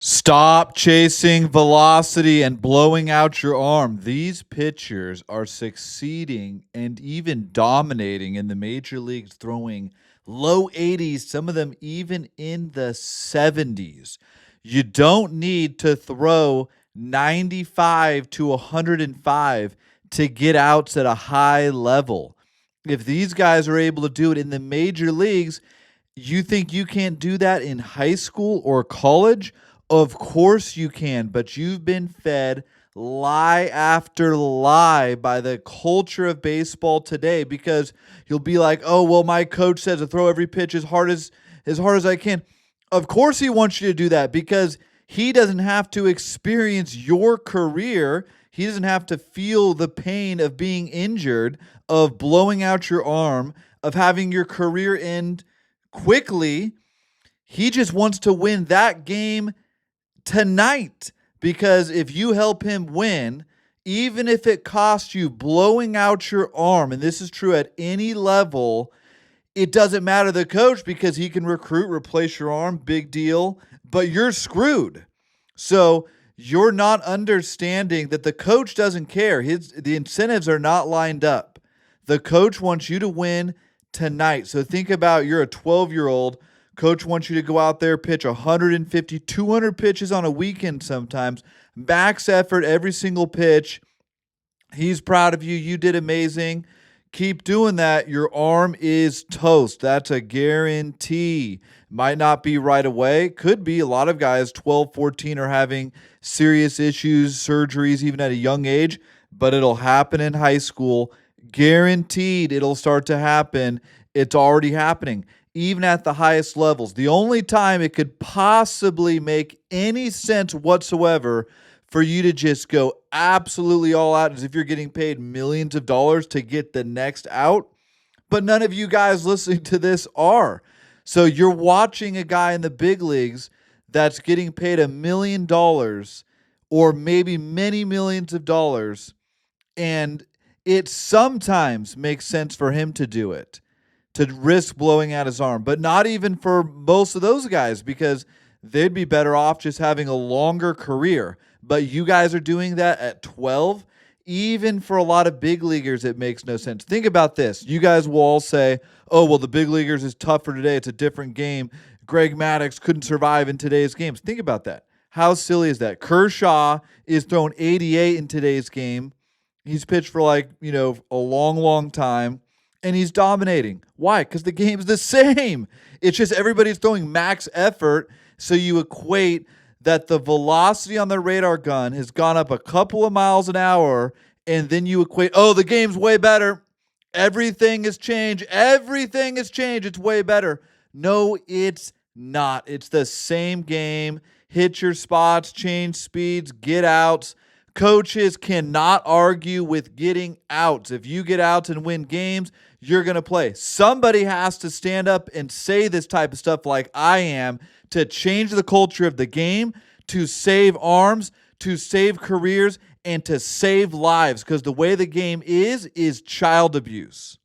Stop chasing velocity and blowing out your arm. These pitchers are succeeding and even dominating in the major leagues, throwing low 80s, some of them even in the 70s. You don't need to throw 95 to 105 to get outs at a high level. If these guys are able to do it in the major leagues, you think you can't do that in high school or college? Of course you can, but you've been fed lie after lie by the culture of baseball today, because you'll be like, "Oh, well, my coach says to throw every pitch as hard as I can." Of course he wants you to do that, because he doesn't have to experience your career. He doesn't have to feel the pain of being injured, of blowing out your arm, of having your career end quickly. He just wants to win that game tonight, because if you help him win, even if it costs you blowing out your arm, and this is true at any level, it doesn't matter the coach, because he can recruit, replace your arm, big deal, but you're screwed. So you're not understanding that the coach doesn't care. The incentives are not lined up. The coach wants you to win tonight. So think about, you're a 12-year-old. Coach wants you to go out there, pitch 150, 200 pitches on a weekend sometimes. Max effort every single pitch. He's proud of you. You did amazing. Keep doing that. Your arm is toast. That's a guarantee. Might not be right away. Could be. A lot of guys, 12, 14, are having serious issues, surgeries, even at a young age. But it'll happen in high school. Guaranteed it'll start to happen. It's already happening. Even at the highest levels. The only time it could possibly make any sense whatsoever for you to just go absolutely all out is if you're getting paid millions of dollars to get the next out. But none of you guys listening to this are. So you're watching a guy in the big leagues that's getting paid $1 million or maybe many millions of dollars, and it sometimes makes sense for him to do it, to risk blowing out his arm, but not even for most of those guys, because they'd be better off just having a longer career. But you guys are doing that at 12. Even for a lot of big leaguers, it makes no sense. Think about this. You guys will all say, "Oh, well, the big leaguers is tougher today. It's a different game. Greg Maddux couldn't survive in today's games." Think about that. How silly is that? Kershaw is throwing 88 in today's game. He's pitched for a long, long time. And he's dominating. Why? Because the game's the same. It's just everybody's throwing max effort. So you equate that the velocity on the radar gun has gone up a couple of miles an hour. And then you equate, oh, the game's way better. Everything has changed. Everything has changed. It's way better. No, it's not. It's the same game. Hit your spots, change speeds, get outs. Coaches cannot argue with getting outs. If you get outs and win games, you're going to play. Somebody has to stand up and say this type of stuff like I am, to change the culture of the game, to save arms, to save careers, and to save lives, because the way the game is child abuse.